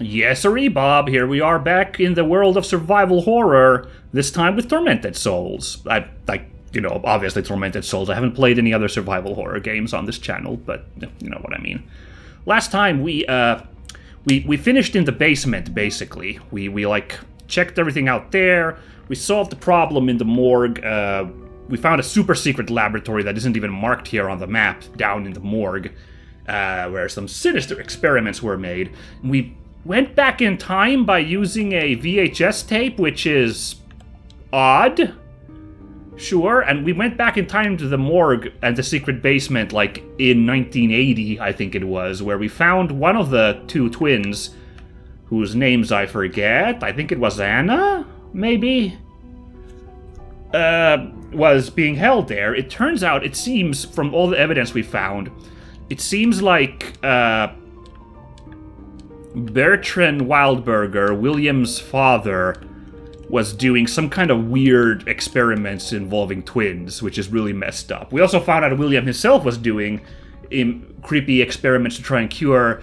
Yes, sirree, Bob. Here we are back in the world of survival horror. This time with Tormented Souls. Obviously Tormented Souls. I haven't played any other survival horror games on this channel, but you know what I mean. Last time we finished in the basement. Basically, we like checked everything out there. We solved the problem in the morgue. We found a super secret laboratory that isn't even marked here on the map down in the morgue, where some sinister experiments were made. We went back in time by using a VHS tape, which is odd. Sure, and we went back in time to the morgue and the secret basement, like in 1980, I think it was, where we found one of the two twins, whose names I forget. I think it was Anna, maybe? Was being held there. It turns out, it seems, from all the evidence we found, it seems like, Bertrand Wildberger, William's father, was doing some kind of weird experiments involving twins, which is really messed up. We also found out William himself was doing creepy experiments to try and cure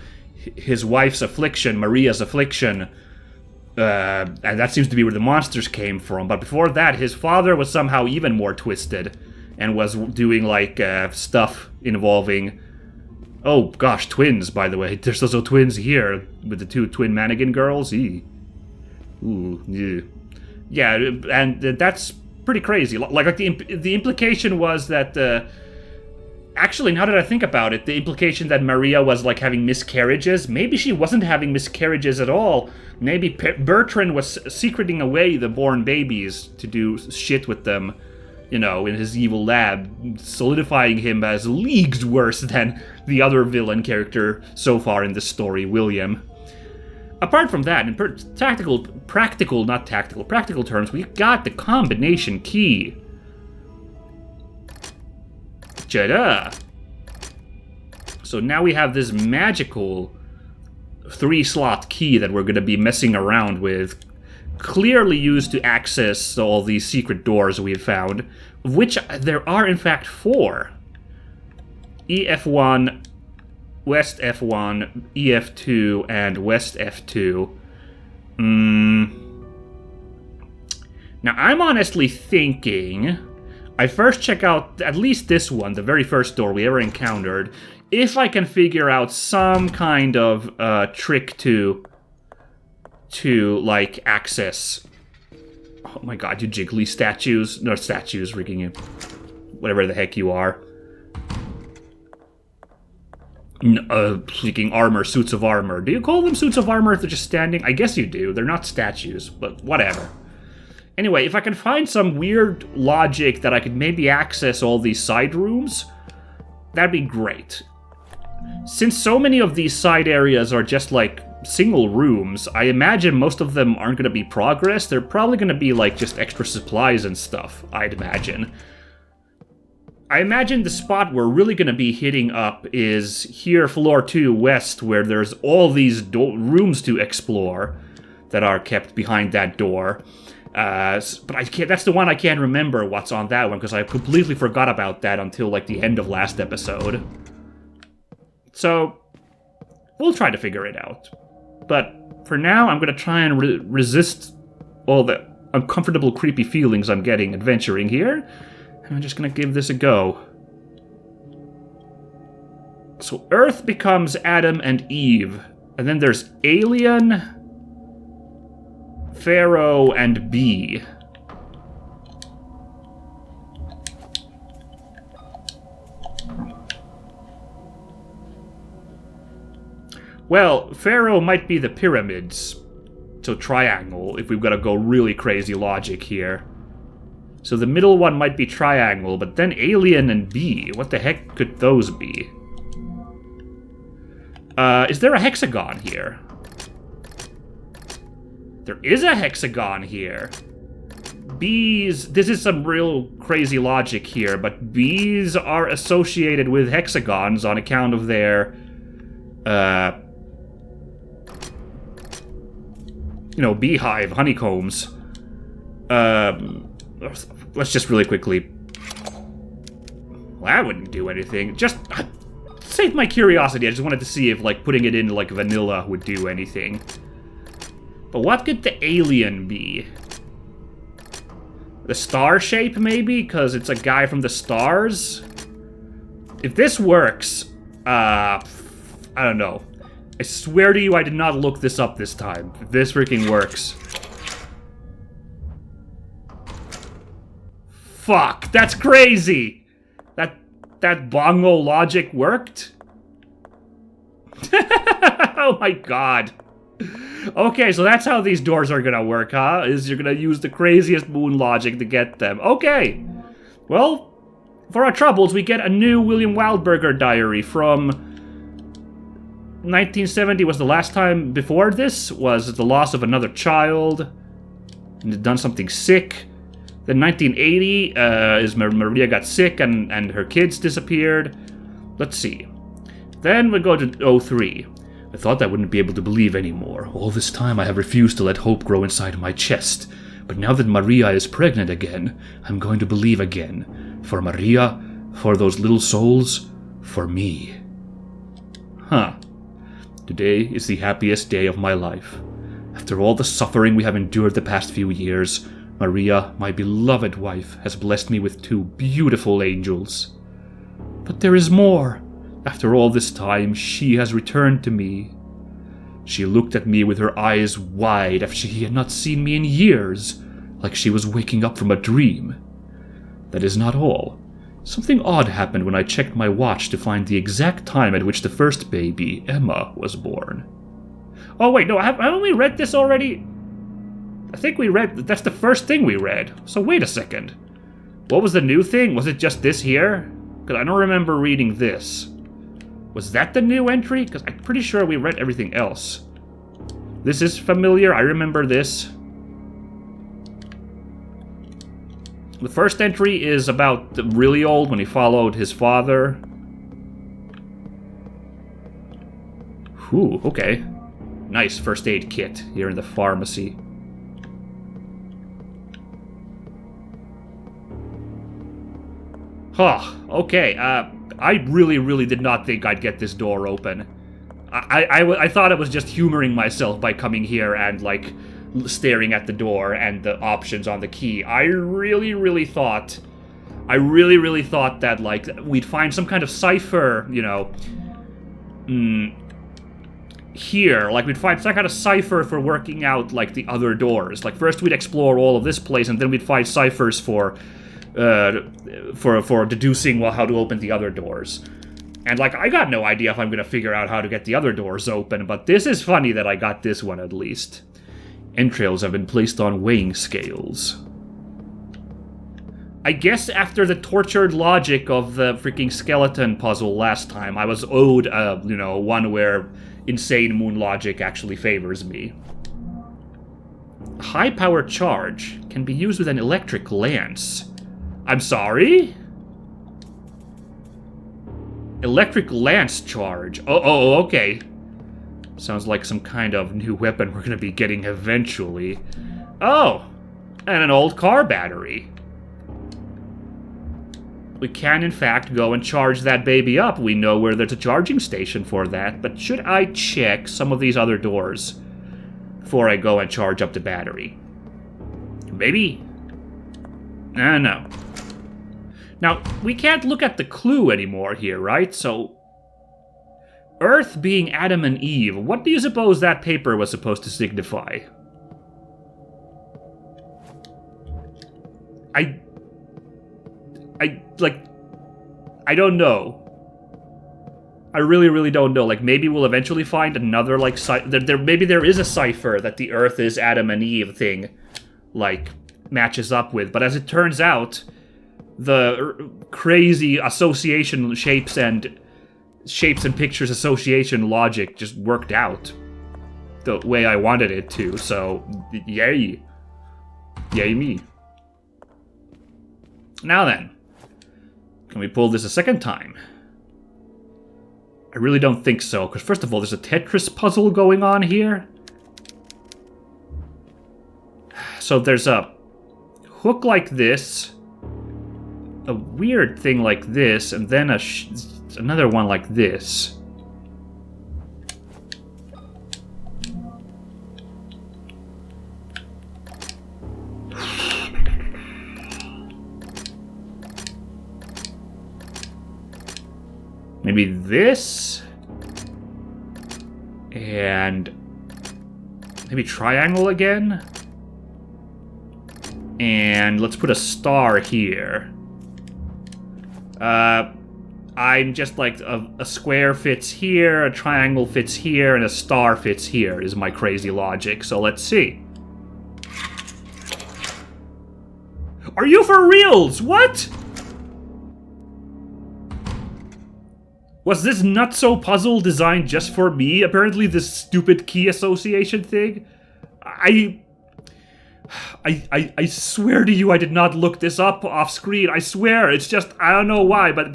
his wife's affliction, Maria's affliction, and that seems to be where the monsters came from. But before that, his father was somehow even more twisted, and was doing, like, stuff involving... Oh, gosh, twins, by the way. There's also twins here, with the two twin mannequin girls. Ooh, yeah. Yeah, and that's pretty crazy. Like the implication was that... actually, now that I think about it, the implication that Maria was, like, having miscarriages, maybe she wasn't having miscarriages at all. Maybe Bertrand was secreting away the born babies to do shit with them, you know, in his evil lab, solidifying him as leagues worse than the other villain character so far in the story, William. Apart from that, in practical terms, we got the combination key. Ta-da! So now we have this magical 3-slot key that we're going to be messing around with, clearly used to access all these secret doors we've found, of which there are in fact 4. EF1, West F1, EF2, and West F2. Now, I'm honestly thinking I first check out at least this one, the very first door we ever encountered, if I can figure out some kind of trick to like, access... Oh my god, you jiggly statues. No, statues, rigging you. Whatever the heck you are. Freaking armor, suits of armor. Do you call them suits of armor if they're just standing? I guess you do. They're not statues, but whatever. Anyway, if I can find some weird logic that I could maybe access all these side rooms, that'd be great. Since so many of these side areas are just, like, single rooms, I imagine most of them aren't going to be progress. They're probably going to be, like, just extra supplies and stuff, I'd imagine. I imagine the spot we're really going to be hitting up is here, floor 2 west, where there's all these rooms to explore that are kept behind that door. But I can't, that's the one I can't remember what's on that one, because I completely forgot about that until, like, the end of last episode. So, we'll try to figure it out. But for now, I'm going to try and resist all the uncomfortable, creepy feelings I'm getting adventuring here. And I'm just going to give this a go. So Earth becomes Adam and Eve. And then there's Alien, Pharaoh, and Bee. Well, Pharaoh might be the pyramids. So triangle, if we've got to go really crazy logic here. So the middle one might be triangle, but then alien and bee. What the heck could those be? Is there a hexagon here? There is a hexagon here. Bees, this is some real crazy logic here, but bees are associated with hexagons on account of their, you know, beehive, honeycombs. Let's just really quickly... Well, that wouldn't do anything. Just save my curiosity. I just wanted to see if, like, putting it in, like, vanilla would do anything. But what could the alien be? The star shape, maybe? Because it's a guy from the stars? If this works, I don't know. I swear to you, I did not look this up this time. If this freaking works. Fuck, that's crazy! That bongo logic worked? Oh my god. Okay, so that's how these doors are gonna work, huh? Is you're gonna use the craziest moon logic to get them. Okay. Well, for our troubles, we get a new William Wildberger diary from 1970 was the last time before this, was the loss of another child, and had done something sick. Then 1980 is Maria got sick and her kids disappeared. Let's see. Then we go to 03. I thought I wouldn't be able to believe anymore. All this time I have refused to let hope grow inside my chest. But now that Maria is pregnant again, I'm going to believe again. For Maria, for those little souls, for me. Huh. Today is the happiest day of my life. After all the suffering we have endured the past few years, Maria, my beloved wife, has blessed me with 2 beautiful angels. But there is more. After all this time, she has returned to me. She looked at me with her eyes wide after she had not seen me in years, like she was waking up from a dream. That is not all. Something odd happened when I checked my watch to find the exact time at which the first baby, Emma, was born. Oh wait, no, haven't we read this already? I think we read, that's the first thing we read. So wait a second. What was the new thing? Was it just this here? Because I don't remember reading this. Was that the new entry? Because I'm pretty sure we read everything else. This is familiar, I remember this. The first entry is about the really old, when he followed his father. Whew, okay. Nice first aid kit here in the pharmacy. Huh, okay, I really did not think I'd get this door open. I thought I was just humoring myself by coming here and, like, staring at the door and the options on the key. I really thought that, like, we'd find some kind of cipher, you know, here. Like, we'd find some kind of cipher for working out, like, the other doors. Like, first we'd explore all of this place, and then we'd find ciphers for deducing, well, how to open the other doors. And, like, I got no idea if I'm gonna figure out how to get the other doors open, but this is funny that I got this one at least. Entrails have been placed on weighing scales. I guess after the tortured logic of the freaking skeleton puzzle last time, I was owed, you know, one where insane moon logic actually favors me. High-power charge can be used with an electric lance. I'm sorry? Electric lance charge. Oh, okay. Sounds like some kind of new weapon we're gonna be getting eventually. Oh, and an old car battery. We can, in fact, go and charge that baby up. We know where there's a charging station for that, but should I check some of these other doors before I go and charge up the battery? Maybe? No. Now, we can't look at the clue anymore here, right? So, Earth being Adam and Eve, what do you suppose that paper was supposed to signify? I don't know. I really don't know. Like, maybe we'll eventually find another, like, maybe there is a cipher that the Earth is Adam and Eve thing, like, matches up with. But as it turns out, the crazy association shapes and pictures association logic just worked out the way I wanted it to, so yay. Yay me. Now then, can we pull this a second time? I really don't think so, because first of all, there's a Tetris puzzle going on here. So there's a hook like this, a weird thing like this, and then another one like this. Maybe this? And maybe triangle again? And let's put a star here. I'm just like, a square fits here, a triangle fits here, and a star fits here, is my crazy logic. So let's see. Are you for reals? What? Was this nutso puzzle designed just for me? Apparently this stupid key association thing? I swear to you I did not look this up off screen. I swear. It's just, I don't know why, but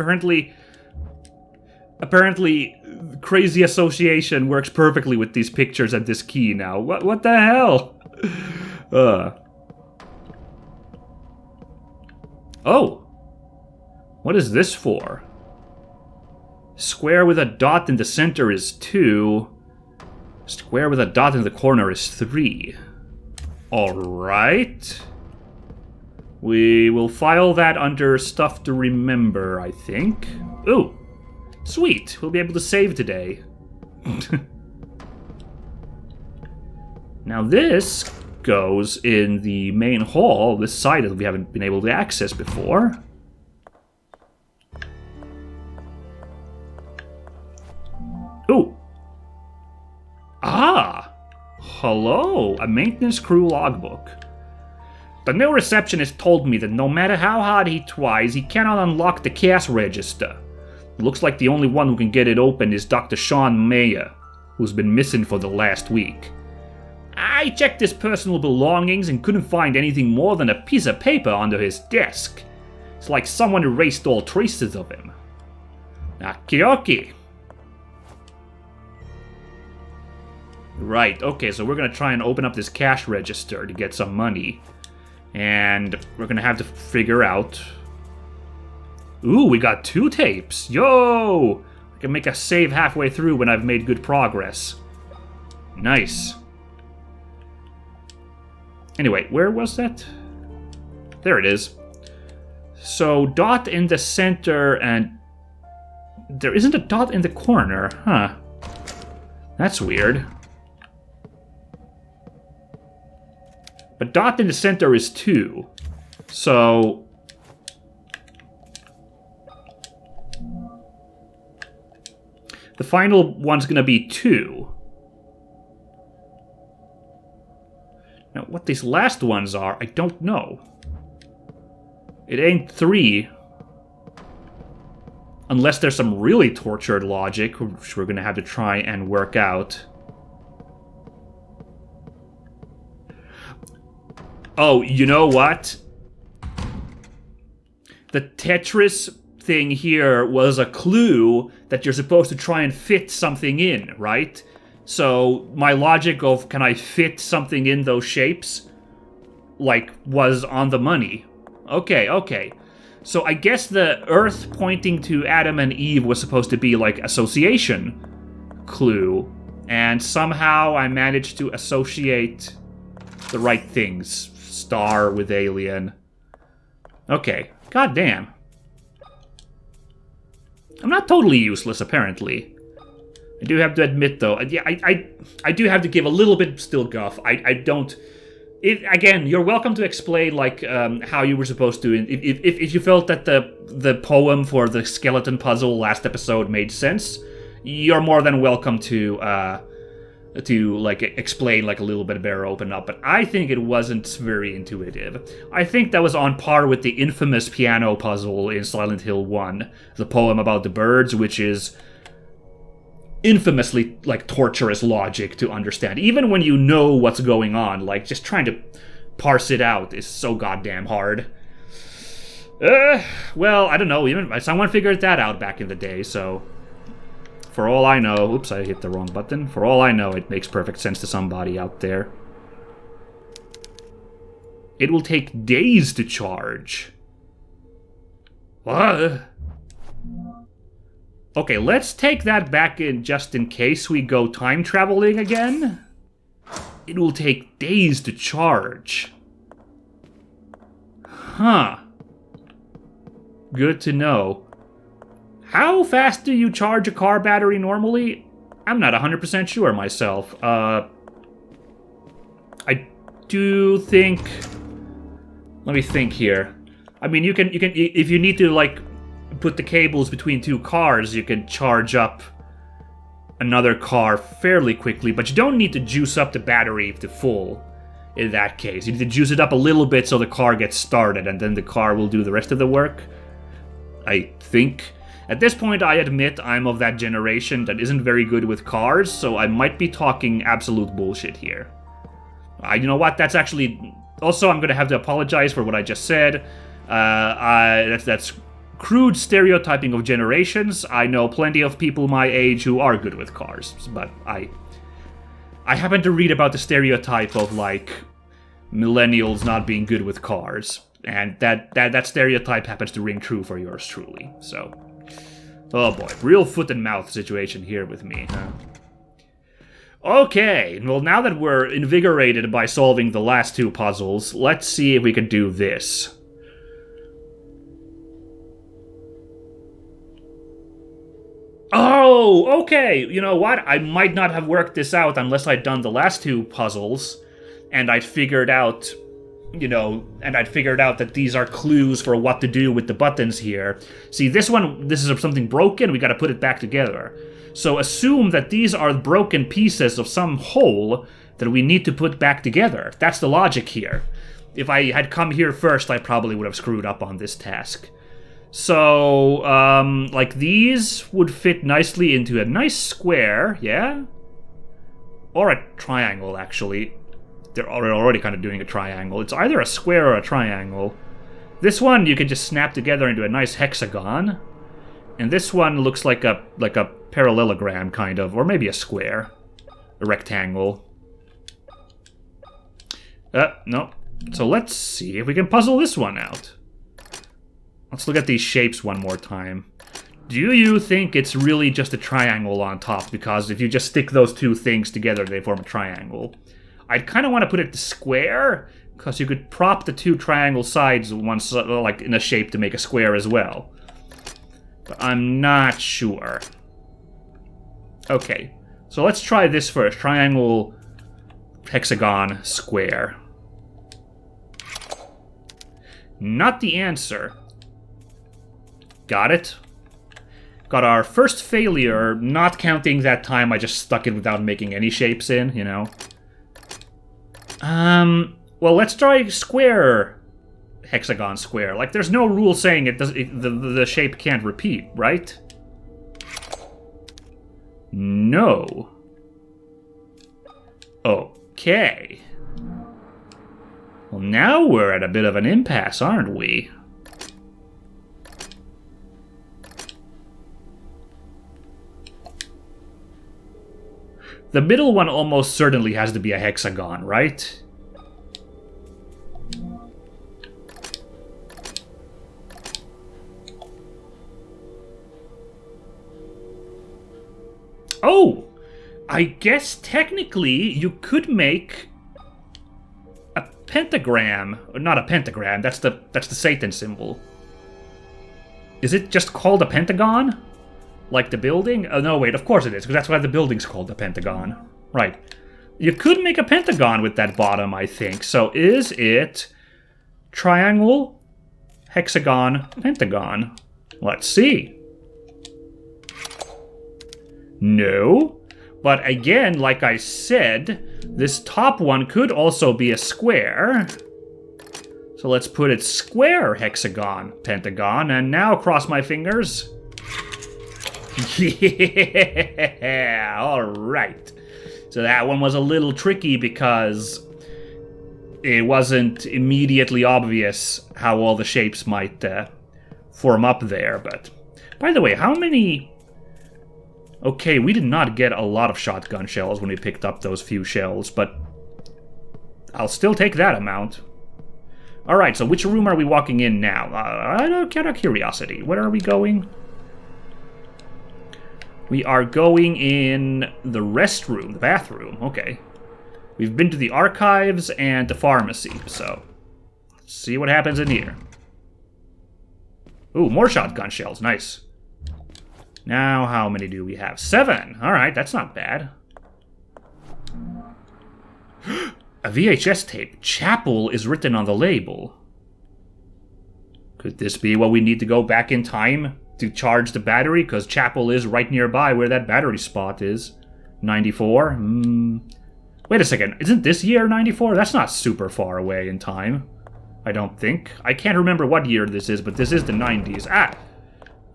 apparently crazy association works perfectly with these pictures and this key now. What the hell? Oh. What is this for? Square with a dot in the center is 2. Square with a dot in the corner is 3. Alright. We will file that under stuff to remember, I think. Ooh. Sweet. We'll be able to save today. Now this goes in the main hall, this side that we haven't been able to access before. Ooh. Ah! Hello, a maintenance crew logbook. The new receptionist told me that no matter how hard he tries, he cannot unlock the cash register. Looks like the only one who can get it open is Dr. Sean Mayer, who's been missing for the last week. I checked his personal belongings and couldn't find anything more than a piece of paper under his desk. It's like someone erased all traces of him. Okie. Right, okay, so we're gonna try and open up this cash register to get some money. And we're gonna have to figure out... Ooh, we got 2 tapes! Yo! I can make a save halfway through when I've made good progress. Nice. Anyway, where was that? There it is. So, dot in the center and... There isn't a dot in the corner, huh? That's weird. But dot in the center is 2. So... The final one's gonna be 2. Now, what these last ones are, I don't know. It ain't 3. Unless there's some really tortured logic, which we're gonna have to try and work out. Oh, you know what? The Tetris thing here was a clue that you're supposed to try and fit something in, right? So my logic of can I fit something in those shapes, like, was on the money. Okay. So I guess the Earth pointing to Adam and Eve was supposed to be like association clue, and somehow I managed to associate the right things. Star with alien. Okay, goddamn. I'm not totally useless, apparently. I do have to admit, though, yeah, I do have to give a little bit still guff. I don't... Again, you're welcome to explain, like, how you were supposed to... If you felt that the poem for the skeleton puzzle last episode made sense, you're more than welcome to like, explain, like, a little bit better, open up. But I think it wasn't very intuitive. I think that was on par with the infamous piano puzzle in Silent Hill 1, the poem about the birds, which is infamously, like, torturous logic to understand. Even when you know what's going on, like, just trying to parse it out is so goddamn hard. Well, I don't know, even someone figured that out back in the day, so... For all I know... Oops, I hit the wrong button. For all I know, it makes perfect sense to somebody out there. It will take days to charge. What? Okay, let's take that back in just in case we go time traveling again. It will take days to charge. Huh. Good to know. How fast do you charge a car battery normally? I'm not 100% sure myself. I do think... Let me think here. I mean, you can if you need to, like, put the cables between two cars, you can charge up another car fairly quickly, but you don't need to juice up the battery to full in that case. You need to juice it up a little bit so the car gets started, and then the car will do the rest of the work, I think. At this point, I admit I'm of that generation that isn't very good with cars, so I might be talking absolute bullshit here. You know what? That's actually... Also, I'm going to have to apologize for what I just said. That's crude stereotyping of generations. I know plenty of people my age who are good with cars, but I happen to read about the stereotype of, like, millennials not being good with cars, and that stereotype happens to ring true for yours truly, so... Oh boy, real foot and mouth situation here with me, huh? Okay, well, now that we're invigorated by solving the last two puzzles, let's see if we can do this. Oh, okay, you know what? I might not have worked this out unless I'd done the last two puzzles, and I'd figured out, that these are clues for what to do with the buttons here. See, this is something broken, we gotta put it back together. So assume that these are broken pieces of some whole that we need to put back together. That's the logic here. If I had come here first, I probably would have screwed up on this task. So, like, these would fit nicely into a nice square, yeah? Or a triangle, actually. They're already kind of doing a triangle. It's either a square or a triangle. This one you can just snap together into a nice hexagon. And this one looks like a parallelogram, kind of, or maybe a square. A rectangle. No. So let's see if we can puzzle this one out. Let's look at these shapes one more time. Do you think it's really just a triangle on top? Because if you just stick those two things together, they form a triangle. I'd kind of want to put it to square, because you could prop the two triangle sides once, like, in a shape to make a square as well. But I'm not sure. Okay, so let's try this first. Triangle, hexagon, square. Not the answer. Got it. Got our first failure, not counting that time I just stuck it without making any shapes in, you know. Well, let's try square, hexagon, square. Like, there's no rule saying the shape can't repeat, right? No. Okay. Well, now we're at a bit of an impasse, aren't we? The middle one almost certainly has to be a hexagon, right? Oh! I guess technically you could make a pentagram. Not a pentagram, that's the Satan symbol. Is it just called a pentagon? Like the building? Oh, no, wait, of course it is, because that's why the building's called the Pentagon. Right. You could make a pentagon with that bottom, I think. So is it triangle, hexagon, pentagon? Let's see. No. But again, like I said, this top one could also be a square. So let's put it square, hexagon, pentagon, and now cross my fingers. Yeah, alright. So that one was a little tricky because it wasn't immediately obvious how all the shapes might form up there, but... By the way, how many... Okay, we did not get a lot of shotgun shells when we picked up those few shells, but I'll still take that amount. Alright, so which room are we walking in now? Out of curiosity, where are we going? We are going in the restroom, the bathroom, okay. We've been to the archives and the pharmacy, so let's see what happens in here. Ooh, more shotgun shells, nice. Now, how many do we have? 7! Alright, that's not bad. A VHS tape. Chapel is written on the label. Could this be what we need to go back in time to charge the battery? Because Chapel is right nearby where that battery spot is. 94? Wait a second. Isn't this year 94? That's not super far away in time. I don't think. I can't remember what year this is, but this is the 90s. Ah!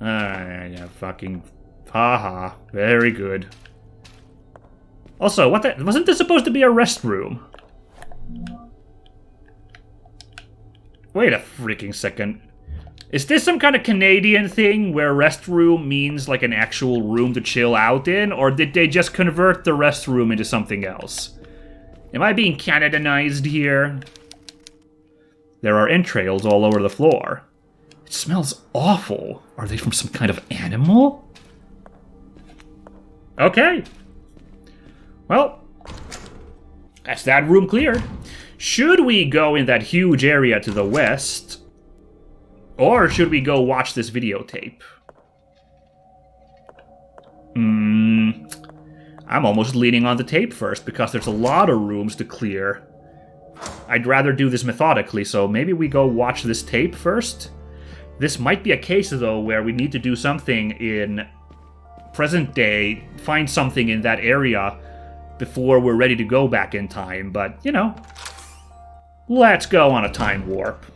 Yeah, fucking... Haha. Very good. Also, what the... Wasn't this supposed to be a restroom? Wait a freaking second. Is this some kind of Canadian thing where restroom means like an actual room to chill out in? Or did they just convert the restroom into something else? Am I being Canadianized here? There are entrails all over the floor. It smells awful. Are they from some kind of animal? Okay. Well, that's that room cleared. Should we go in that huge area to the west? Or should we go watch this videotape? I'm almost leaning on the tape first, because there's a lot of rooms to clear. I'd rather do this methodically, so maybe we go watch this tape first? This might be a case, though, where we need to do something in present day, find something in that area before we're ready to go back in time, but, you know. Let's go on a time warp.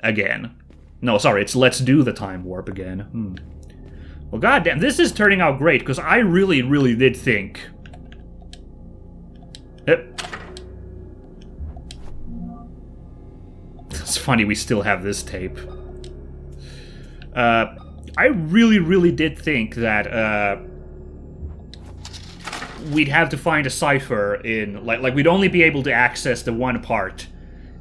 Again. No, sorry, it's let's do the time warp again. Well, goddamn, this is turning out great, because I really, really did think... It's funny we still have this tape. I really, really did think that, we'd have to find a cipher in... Like, we'd only be able to access the one part,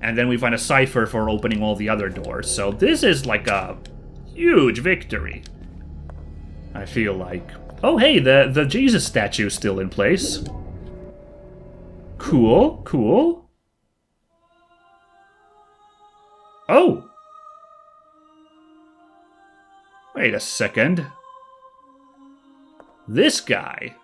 and then we find a cipher for opening all the other doors. So this is like a huge victory, I feel like. Oh, hey, the Jesus statue's still in place. Cool, cool. Oh! Wait a second. This guy.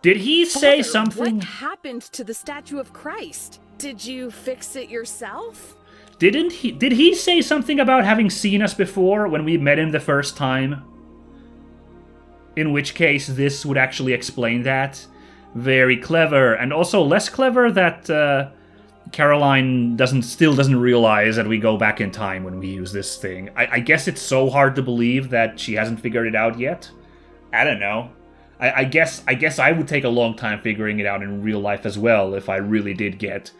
Did he say something? What happened to the statue of Christ? Did you fix it yourself? Did he say something about having seen us before when we met him the first time? In which case, this would actually explain that. Very clever. And also less clever that Caroline still doesn't realize that we go back in time when we use this thing. I guess it's so hard to believe that she hasn't figured it out yet. I don't know. I guess I would take a long time figuring it out in real life as well if I really did get...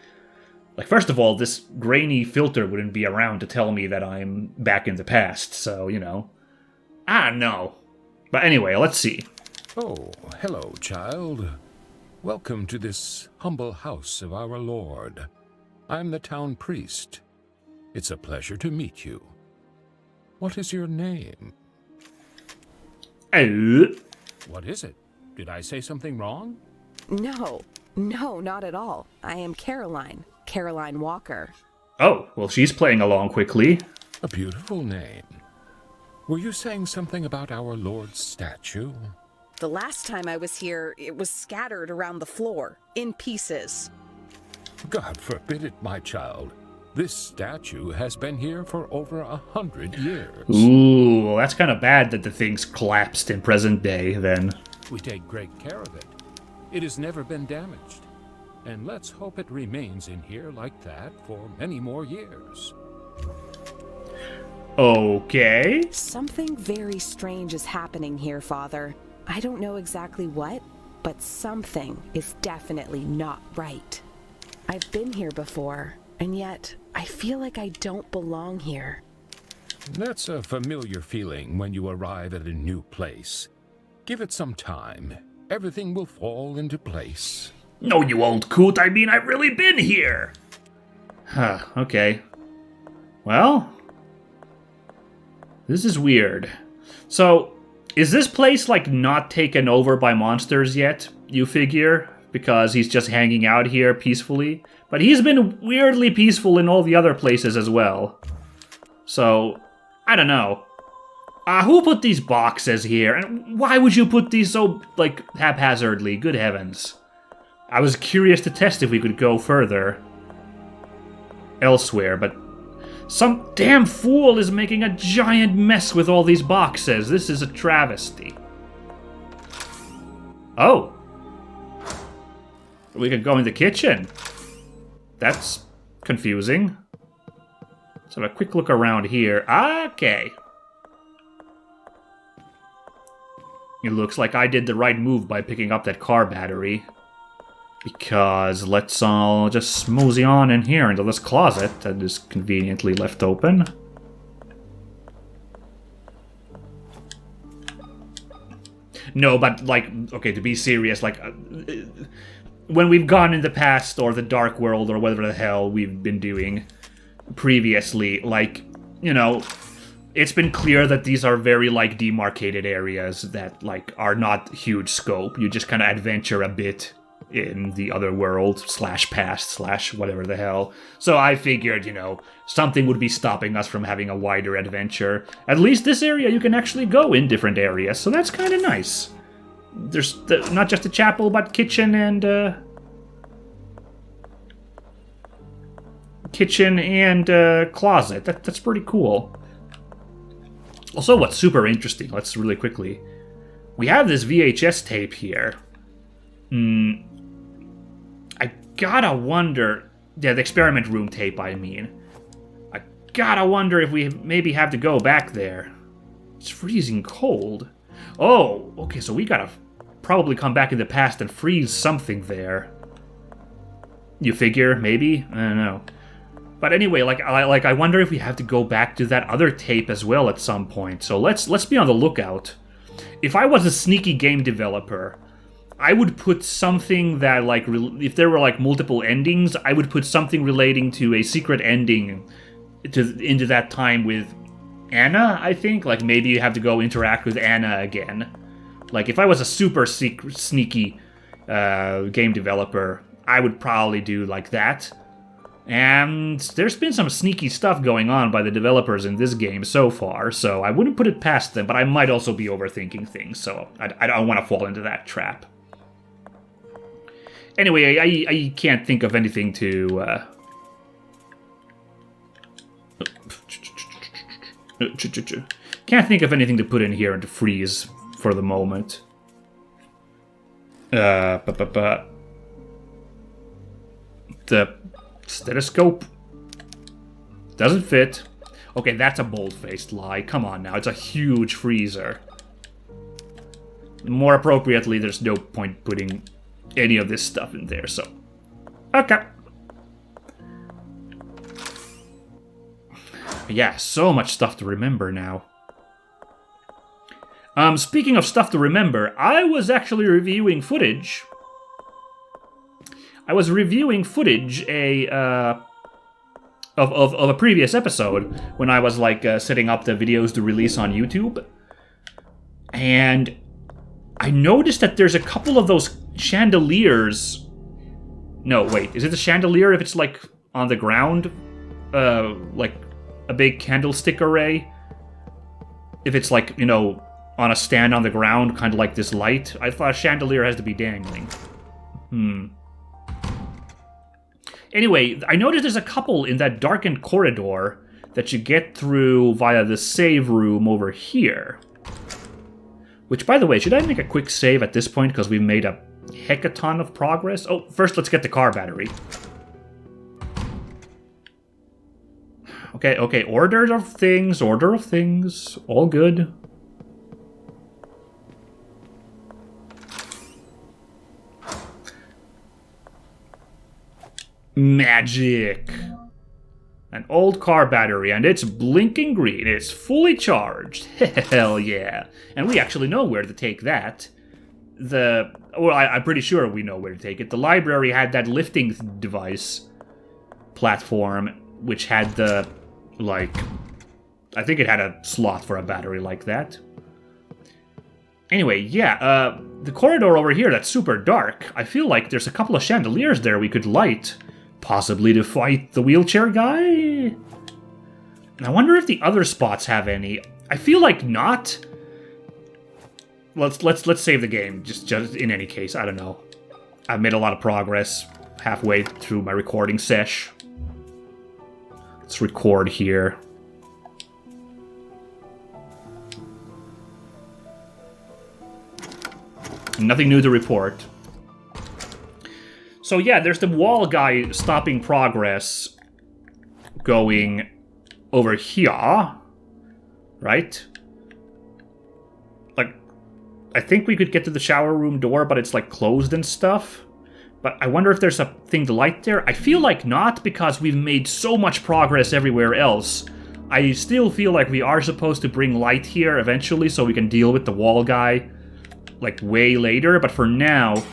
Like, first of all, this grainy filter wouldn't be around to tell me that I'm back in the past, so, you know. I don't know. But anyway, let's see. Oh, hello, child. Welcome to this humble house of our Lord. I'm the town priest. It's a pleasure to meet you. What is your name? What is it? Did I say something wrong? No, not at all. I am Caroline Walker. Oh, well, she's playing along quickly. A beautiful name. Were you saying something about our Lord's statue? The last time I was here, it was scattered around the floor, in pieces. God forbid it, my child. This statue has been here for over 100 years. Ooh, well, that's kind of bad that the thing's collapsed in present day, then. We take great care of it. It has never been damaged. And let's hope it remains in here like that for many more years. Okay. Something very strange is happening here, Father. I don't know exactly what, but something is definitely not right. I've been here before, and yet I feel like I don't belong here. That's a familiar feeling when you arrive at a new place. Give it some time. Everything will fall into place. No, you old coot, I mean, I've really been here! Huh, okay. Well... This is weird. So, is this place, like, not taken over by monsters yet, you figure? Because he's just hanging out here peacefully? But he's been weirdly peaceful in all the other places as well. So, I don't know. Who put these boxes here? And why would you put these so, like, haphazardly? Good heavens. I was curious to test if we could go further elsewhere, but some damn fool is making a giant mess with all these boxes. This is a travesty. Oh. We could go in the kitchen. That's confusing. Let's have a quick look around here. Okay. It looks like I did the right move by picking up that car battery. Because let's all just mosey on in here into this closet that is conveniently left open. No, but, like, okay, to be serious, like, when we've gone in the past, or the dark world, or whatever the hell we've been doing previously, like, you know, it's been clear that these are very, like, demarcated areas that, like, are not huge scope. You just kind of adventure a bit in the other world, / past / whatever the hell. So I figured, you know, something would be stopping us from having a wider adventure. At least this area you can actually go in different areas, so that's kind of nice. There's not just a chapel, but kitchen and closet. That's pretty cool. Also, what's super interesting, let's really quickly, we have this VHS tape here. I gotta wonder, yeah, the experiment room tape, I mean. I gotta wonder if we maybe have to go back there. It's freezing cold. Oh, okay, so we gotta probably come back in the past and freeze something there. You figure, maybe? I don't know. But anyway, I wonder if we have to go back to that other tape as well at some point. So let's be on the lookout. If I was a sneaky game developer, I would put something that, like, if there were, like, multiple endings, I would put something relating to a secret ending into that time with Anna, I think. Like, maybe you have to go interact with Anna again. Like, if I was a super sneaky game developer, I would probably do like that. And there's been some sneaky stuff going on by the developers in this game so far, so I wouldn't put it past them, but I might also be overthinking things, so I don't want to fall into that trap. Anyway, I can't think of anything to... Can't think of anything to put in here and to freeze for the moment. The stethoscope doesn't fit. Okay, that's a bold-faced lie. Come on now, it's a huge freezer. More appropriately, there's no point putting any of this stuff in there, so... Okay. Yeah, so much stuff to remember now. Speaking of stuff to remember, I was actually reviewing footage. I was reviewing footage of a previous episode when I was, like, setting up the videos to release on YouTube. And I noticed that there's a couple of those chandeliers... No, wait, is it a chandelier if it's, like, on the ground? Like, a big candlestick array? If it's, like, you know, on a stand on the ground, kind of like this light? I thought a chandelier has to be dangling. Anyway, I noticed there's a couple in that darkened corridor that you get through via the save room over here. Which, by the way, should I make a quick save at this point because we've made a hecaton of progress? Oh, first let's get the car battery. Okay, order of things, all good. Magic. An old car battery, and it's blinking green. It's fully charged. Hell yeah. And we actually know where to take that. Well, I'm pretty sure we know where to take it. The library had that lifting device platform, which had the, like... I think it had a slot for a battery like that. Anyway, yeah, the corridor over here that's super dark, I feel like there's a couple of chandeliers there we could light. Possibly to fight the wheelchair guy? And I wonder if the other spots have any. I feel like not. Let's save the game. Just in any case, I don't know. I've made a lot of progress halfway through my recording sesh. Let's record here. Nothing new to report. So yeah, there's the wall guy stopping progress going over here, right? Like, I think we could get to the shower room door, but it's like closed and stuff. But I wonder if there's a thing to light there. I feel like not, because we've made so much progress everywhere else. I still feel like we are supposed to bring light here eventually so we can deal with the wall guy, like, way later. But for now...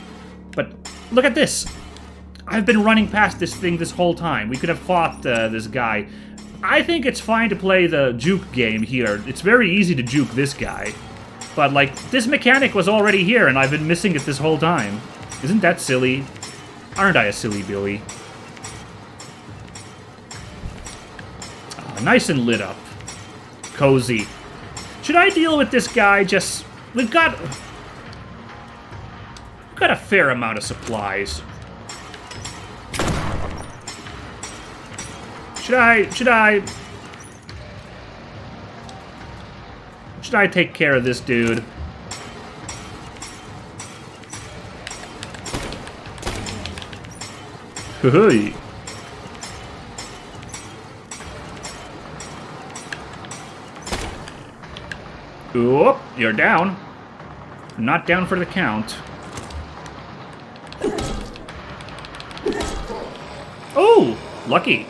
But look at this! I've been running past this thing this whole time. We could have fought this guy. I think it's fine to play the juke game here. It's very easy to juke this guy. But, like, this mechanic was already here, and I've been missing it this whole time. Isn't that silly? Aren't I a silly Billy? Oh, nice and lit up. Cozy. Should I deal with this guy just... We've got a fair amount of supplies. Should I take care of this dude? Hoo-hoo. Oop, you're down. Not down for the count. Oh, lucky.